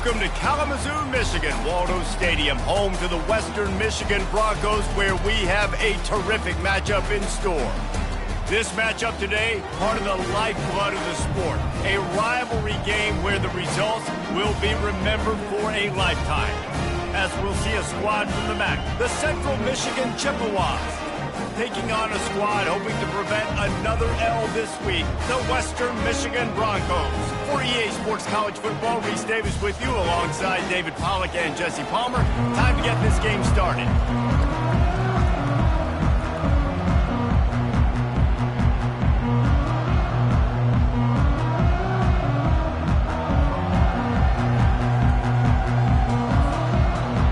Welcome to Kalamazoo, Michigan, Waldo Stadium, home to the Western Michigan Broncos, where we have a terrific matchup in store. This matchup today, part of the lifeblood of the sport, a rivalry game where the results will be remembered for a lifetime. As we'll see a squad from the MAC, the Central Michigan Chippewas, taking on a squad hoping to prevent another L this week, the Western Michigan Broncos. For EA Sports College Football, Reese Davis with you alongside David Pollack and Jesse Palmer. Time to get this game started.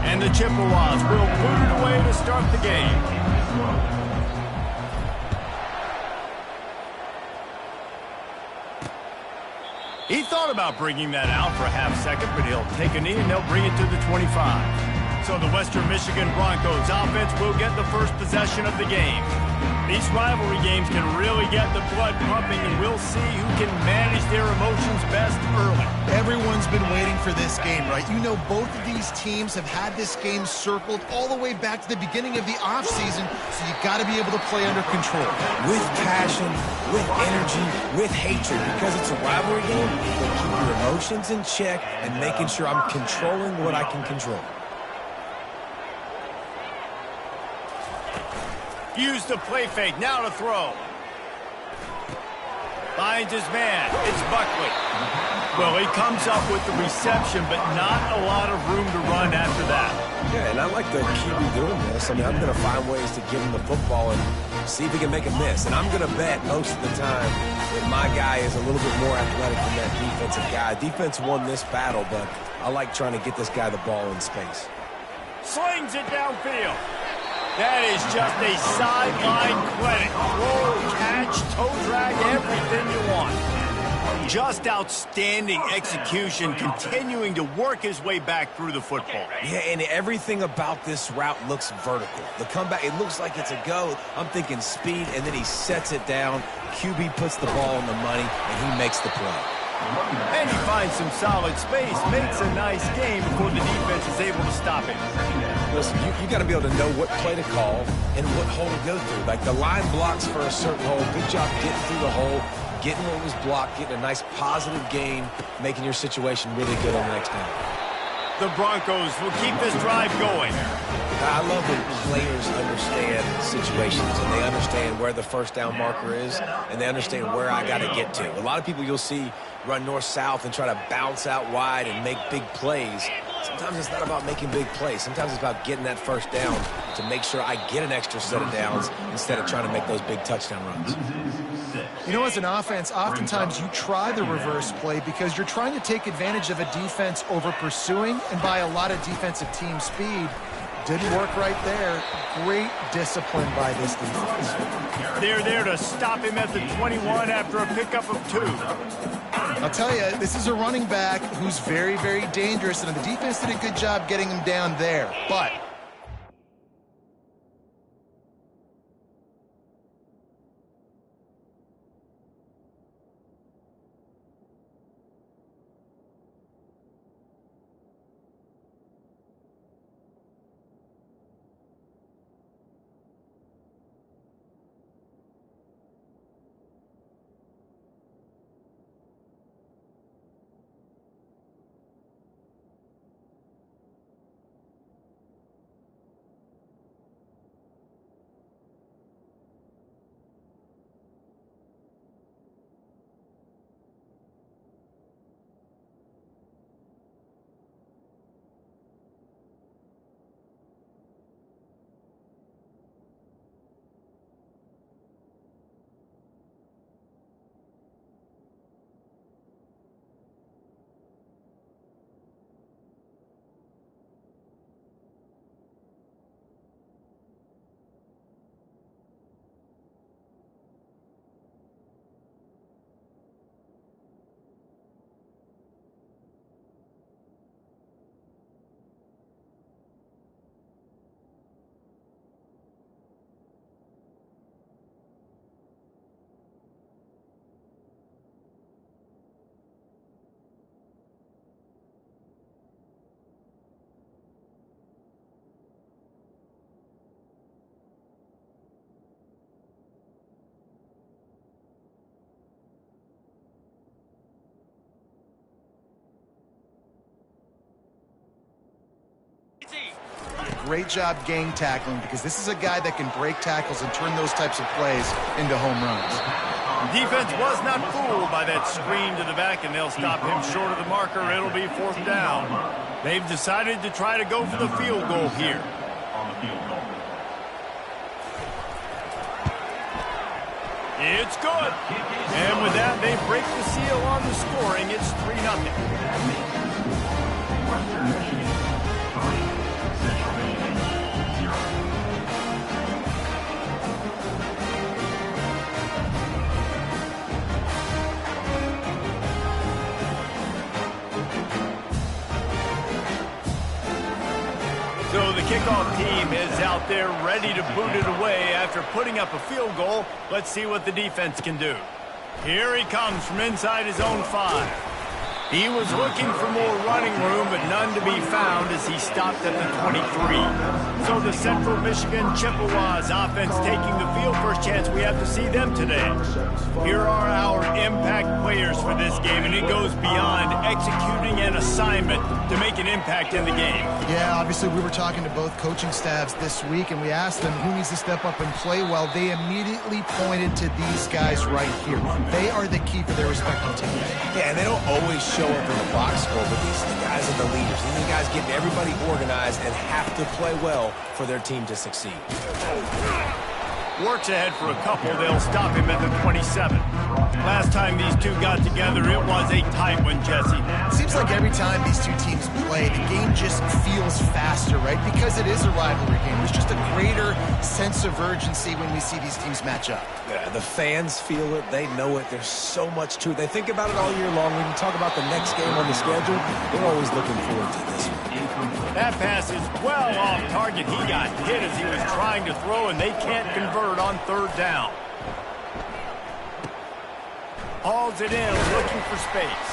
And the Chippewas will boot it away to start the game. He thought about bringing that out for a half second, but he'll take a knee and they'll bring it to the 25. So the Western Michigan Broncos offense will get the first possession of the game. These rivalry games can really get the blood pumping, and we'll see who can manage their emotions best early. Everyone's been waiting for this game, right? You know, both of these teams have had this game circled all the way back to the beginning of the offseason, so you got to be able to play under control. With passion, with energy, with hatred, because it's a rivalry game, you'll keep your emotions in check and making sure I'm controlling what I can control. Use the play fake, now to throw. Finds his man, it's Buckley. Well, he comes up with the reception, but not a lot of room to run after that. Yeah, and I like the QB doing this. I mean, I'm going to find ways to give him the football and see if he can make a miss. And I'm going to bet most of the time that my guy is a little bit more athletic than that defensive guy. Defense won this battle, but I like trying to get this guy the ball in space. Slings it downfield. That is just a sideline clinic. Throw, catch, toe drag, everything you want. Just outstanding execution, continuing to work his way back through the football. Yeah, and everything about this route looks vertical. The comeback, it looks like it's a go. I'm thinking speed, and then he sets it down. QB puts the ball on the money, and he makes the play. And he finds some solid space, makes a nice game before the defense is able to stop him. Listen, you got to be able to know what play to call and what hole to go through. Like the line blocks for a certain hole. Good job getting through the hole, getting what was blocked, getting a nice positive gain, making your situation really good on the next down. The Broncos will keep this drive going. I love when players understand situations and they understand where the first down marker is and they understand where I got to get to. A lot of people you'll see run north-south and try to bounce out wide and make big plays. Sometimes it's not about making big plays. Sometimes it's about getting that first down to make sure I get an extra set of downs instead of trying to make those big touchdown runs. You know, as an offense, oftentimes you try the reverse play because you're trying to take advantage of a defense over pursuing and by a lot of defensive team speed. Didn't work right there. Great discipline by this defense. They're there to stop him at the 21 after a pickup of 2. I'll tell you, this is a running back who's very, very dangerous, and the defense did a good job getting him down there. But great job gang tackling because this is a guy that can break tackles and turn those types of plays into home runs. Defense was not fooled by that screen to the back, and they'll stop him short of the marker. It'll be 4th down. They've decided to try to go for the field goal here. It's good. And with that, they break the seal on the scoring. It's 3-0. So the kickoff team is out there ready to boot it away after putting up a field goal. Let's see what the defense can do. Here he comes from inside his own 5. He was looking for more running room, but none to be found as he stopped at the 23. So the Central Michigan Chippewas offense taking the field. First chance we have to see them today. Here are our impact players for this game, and it goes beyond executing an assignment to make an impact in the game. Yeah, obviously we were talking to both coaching staffs this week, and we asked them who needs to step up and play well. They immediately pointed to these guys right here. They are the key for their respective teams. Yeah, and they don't always show up in the box score, but these are the guys are the leaders. These are the guys getting everybody organized and have to play well for their team to succeed. Works ahead for a couple. They'll stop him at the 27. Last time these two got together, it was a tight one, Jesse. It seems like every time these two teams play, the game just feels faster, right? Because it is a rivalry game. There's just a greater sense of urgency when we see these teams match up. Yeah, the fans feel it. They know it. There's so much to it. They think about it all year long. When you talk about the next game on the schedule, they're always looking forward to this one. That pass is well off target. He got hit as he was trying to throw, and they can't convert on 3rd down. Hauls it in, looking for space.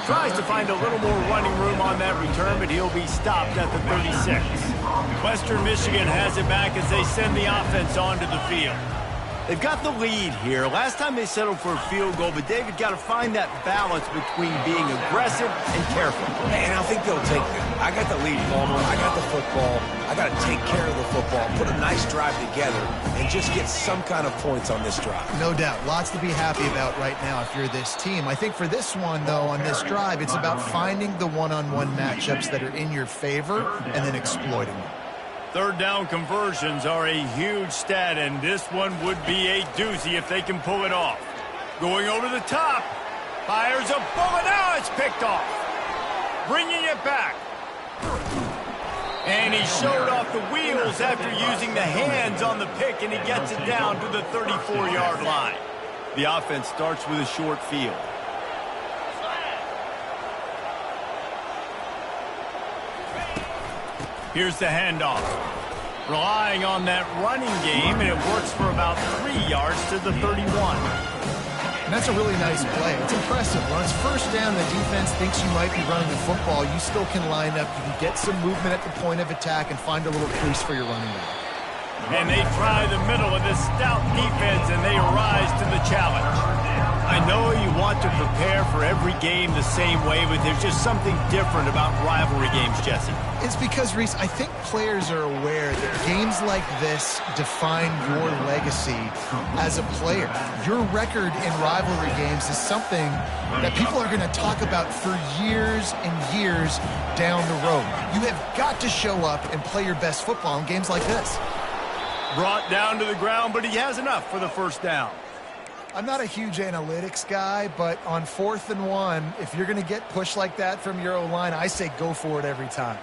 Tries to find a little more running room on that return, but he'll be stopped at the 36. Western Michigan has it back as they send the offense onto the field. They've got the lead here. Last time they settled for a field goal, but David got to find that balance between being aggressive and careful. And I think they'll take it. I got the lead, Palmer. I got the football. I got to take care of the football, put a nice drive together, and just get some kind of points on this drive. No doubt. Lots to be happy about right now if you're this team. I think for this one, though, on this drive, it's about finding the one-on-one matchups that are in your favor and then exploiting them. 3rd down conversions are a huge stat, and this one would be a doozy if they can pull it off. Going over the top. Fires a bullet. Now it's picked off. Bringing it back. And he showed off the wheels after using the hands on the pick, and he gets it down to the 34-yard line. The offense starts with a short field. Here's the handoff. Relying on that running game, and it works for about 3 yards to the 31. And that's a really nice play. It's impressive. When it's 1st down, the defense thinks you might be running the football. You still can line up. You can get some movement at the point of attack and find a little crease for your running back. And they try the middle of this stout defense, and they rise to the challenge. I know you want to prepare for every game the same way, but there's just something different about rivalry games, Jesse. It's because, Reese, I think players are aware that games like this define your legacy as a player. Your record in rivalry games is something that people are going to talk about for years and years down the road. You have got to show up and play your best football in games like this. Brought down to the ground, but he has enough for the 1st down. I'm not a huge analytics guy, but on 4th and 1, if you're going to get pushed like that from your O-line, I say go for it every time.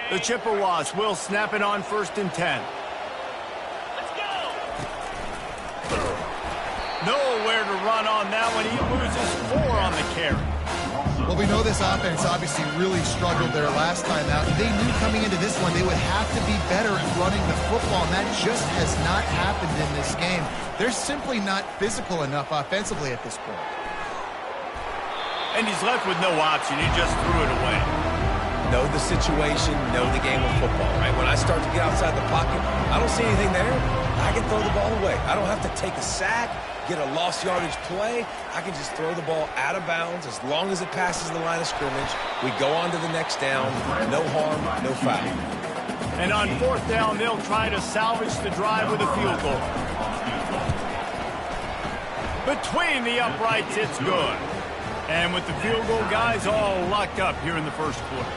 The Chippewas will snap it on 1st and 10. Let's go. Nowhere to run on that one. He loses 4 on the carry. Well, we know this offense obviously really struggled their last time out. They knew coming into this one they would have to be better at running the football, and that just has not happened in this game. They're simply not physical enough offensively at this point. And he's left with no option. He just threw it away. Know the situation, know the game of football, right? When I start to get outside the pocket, I don't see anything there. I can throw the ball away. I don't have to take a sack, get a lost yardage play, I can just throw the ball out of bounds. As long as it passes the line of scrimmage, we go on to the next down. No harm, no foul. And on 4th down, they'll try to salvage the drive with a field goal. Between the uprights, it's good. And with the field goal, guys all locked up here in the first quarter.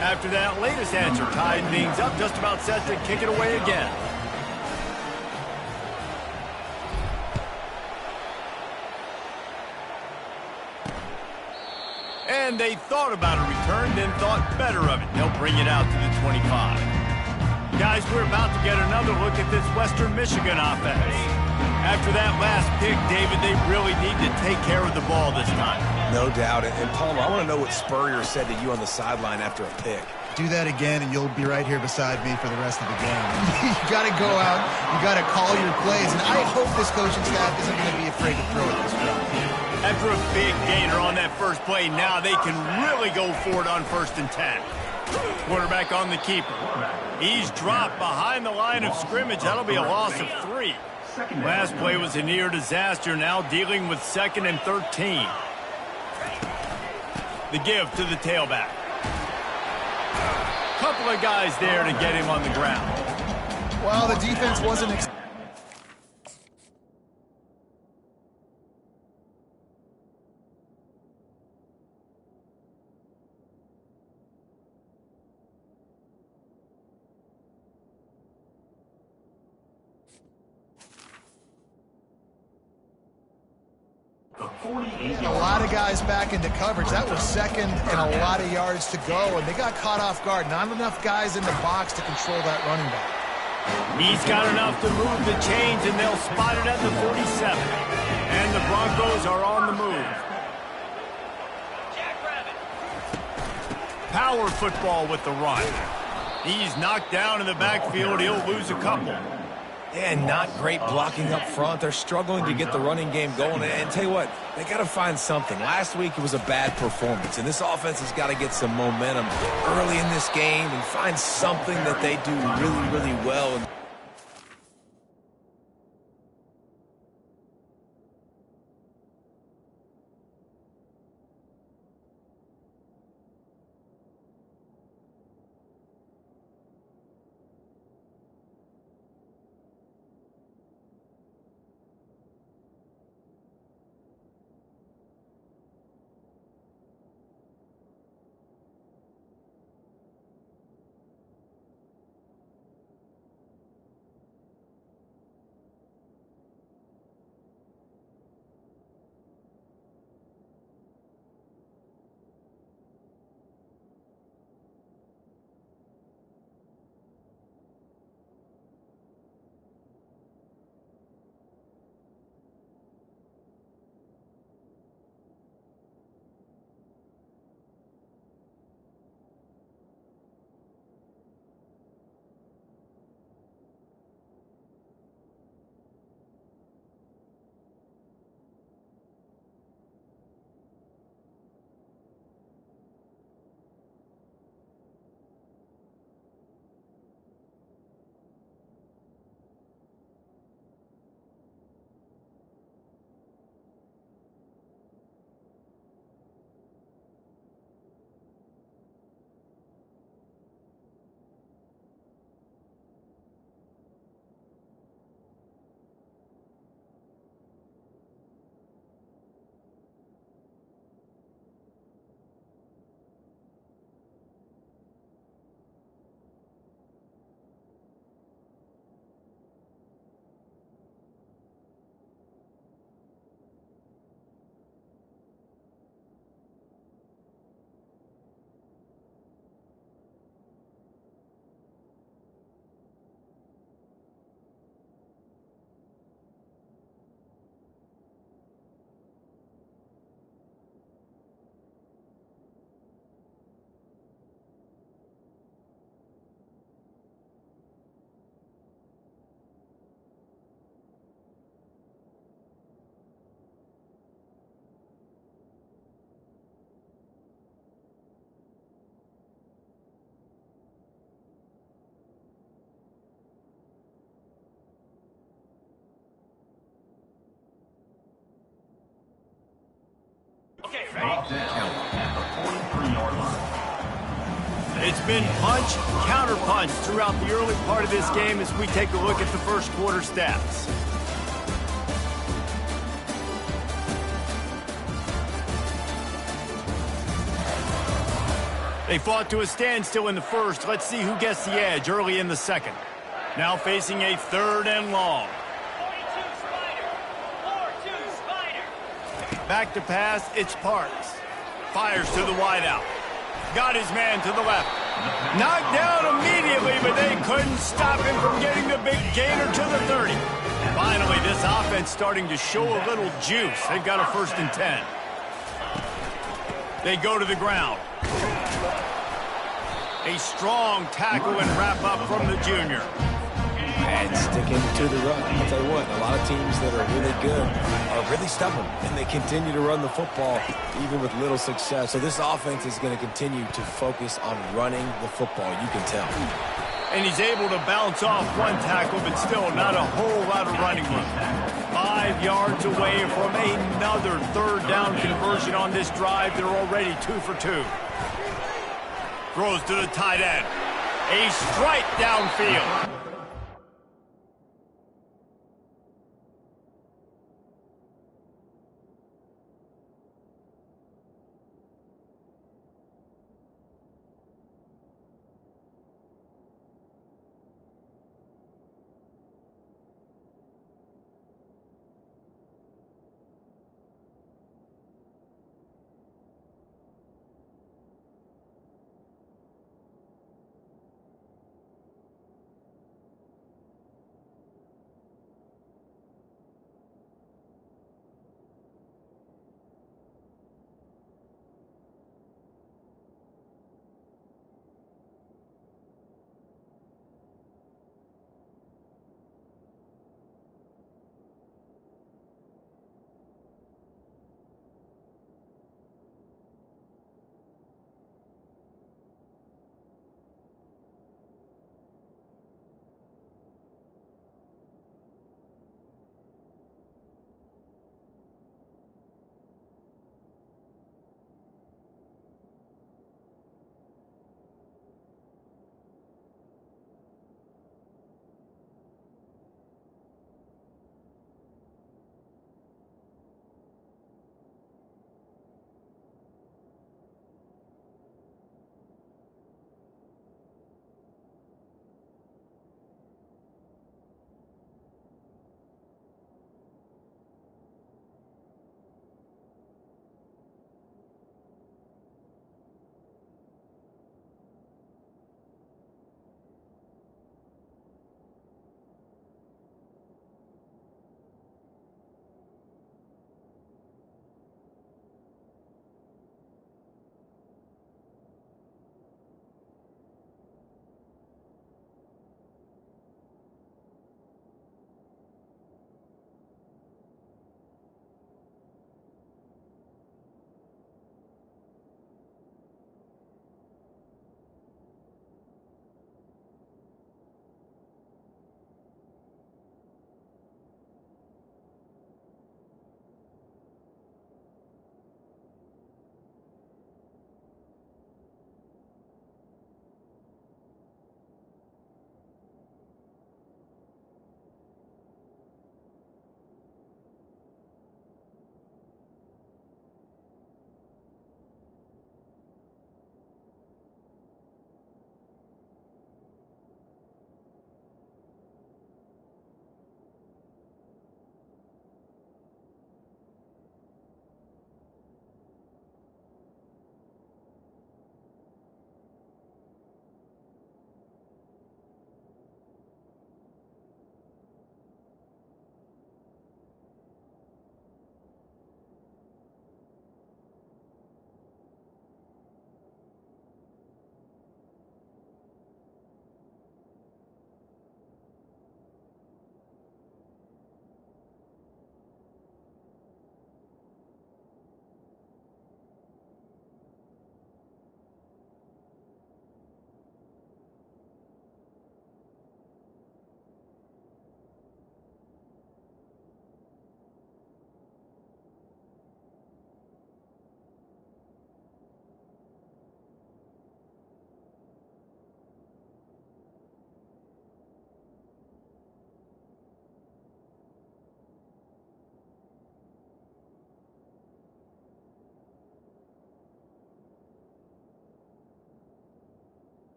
After that latest answer, tied things up, just about set to kick it away again. And they thought about a return, then thought better of it. They'll bring it out to the 25. Guys, we're about to get another look at this Western Michigan offense. After that last pick, David, they really need to take care of the ball this time. No doubt. And Palmer, I want to know what Spurrier said to you on the sideline after a pick. Do that again, and you'll be right here beside me for the rest of the game. You got to go out. You got to call your plays. And I hope this coaching staff isn't going to be afraid to throw it this way. After a big gainer on that first play, now they can really go for it on 1st and 10. Quarterback on the keeper. He's dropped behind the line of scrimmage. That'll be a loss of 3. Last play was a near disaster. Now dealing with 2nd and 13. The give to the tailback. Couple of guys there to get him on the ground. Well, the defense wasn't... A lot of guys back into coverage. That was 2nd and a lot of yards to go, and they got caught off guard. Not enough guys in the box to control that running back. He's got enough to move the chains, and they'll spot it at the 47. And the Broncos are on the move. Power football with the run. He's knocked down in the backfield. He'll lose a couple. Yeah, not great blocking up front. They're struggling to get the running game going. And tell you what, they got to find something. Last week it was a bad performance, and this offense has got to get some momentum early in this game and find something that they do really, really well. It's been punch, counter punch throughout the early part of this game as we take a look at the first quarter stats. They fought to a standstill in the first. Let's see who gets the edge early in the second. Now facing a 3rd and long. 42 Spider. 4-2 Spider. Back to pass, it's Parks. Fires to the wideout. Got his man to the left. Knocked down immediately, but they couldn't stop him from getting the big gainer to the 30. Finally, this offense starting to show a little juice. They've got a 1st and 10. They go to the ground. A strong tackle and wrap up from the junior. And sticking to the run. I'll tell you what, a lot of teams that are really good are really stubborn, and they continue to run the football even with little success. So this offense is going to continue to focus on running the football, you can tell. And he's able to bounce off one tackle, but still not a whole lot of running room. 5 yards away from another 3rd down conversion on this drive. They're already 2 for 2. Throws to the tight end. A strike downfield.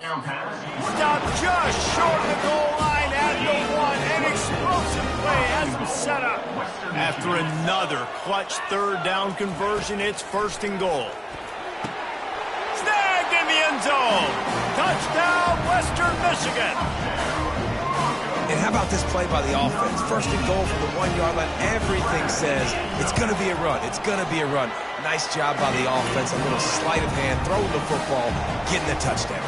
Stop just short of the goal line at the 1. An explosive play has him set up. After another clutch third down conversion, it's 1st and goal. Snagged in the end zone. Touchdown, Western Michigan. And how about this play by the offense? 1st and goal from the 1-yard line. Everything says it's going to be a run. It's going to be a run. Nice job by the offense. A little sleight of hand, throwing the football, getting the touchdown.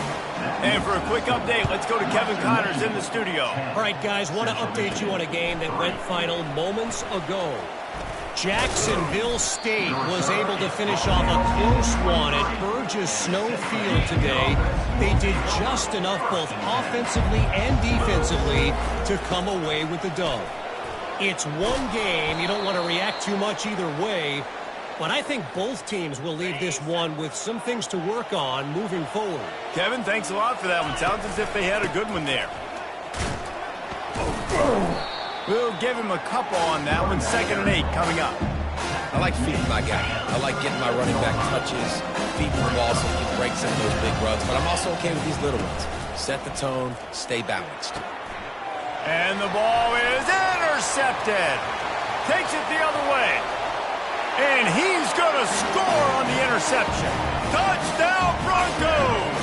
And for a quick update, let's go to Kevin Connors in the studio. All right, guys, want to update you on a game that went final moments ago. Jacksonville State was able to finish off a close one at Burgess Snow Field today. They did just enough both offensively and defensively to come away with the dub. It's one game. You don't want to react too much either way, but I think both teams will leave this one with some things to work on moving forward. Kevin, thanks a lot for that one. Sounds as if they had a good one there. We'll give him a couple on that one. 2nd and 8 coming up. I like feeding my guy. I like getting my running back touches, feeding the ball so he can break some of those big runs, but I'm also okay with these little ones. Set the tone, stay balanced. And the ball is intercepted. Takes it the other way. And he's going to score on the interception. Touchdown, Broncos!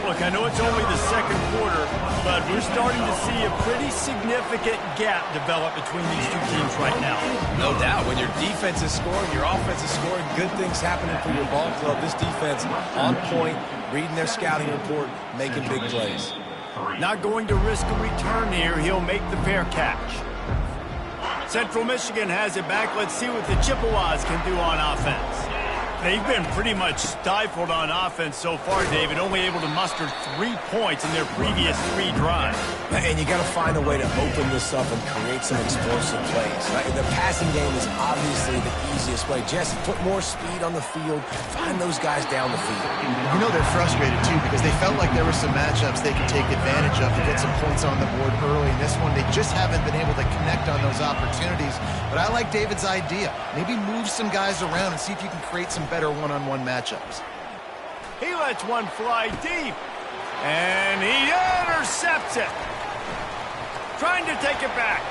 Look, I know it's only the 2nd quarter, but we're starting to see a pretty significant gap develop between these two teams right now. No doubt. When your defense is scoring, your offense is scoring, good things happening for your ball club. This defense on point, reading their scouting report, making big plays. Not going to risk a return here. He'll make the fair catch. Central Michigan has it back. Let's see what the Chippewas can do on offense. They've been pretty much stifled on offense so far, David, only able to muster 3 points in their previous 3 drives. And you got to find a way to open this up and create some explosive plays. The passing game is obviously the easiest way. Just put more speed on the field, find those guys down the field. You know they're frustrated, too, because they felt like there were some matchups they could take advantage of to get some points on the board early. In this one, they just haven't been able to connect on those opportunities. But I like David's idea. Maybe move some guys around and see if you can create some better one-on-one matchups. He lets one fly deep, and he intercepts it. Trying to take it back.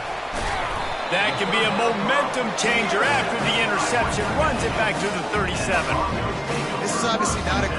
That can be a momentum changer after the interception. Runs it back to the 37. This is obviously not a great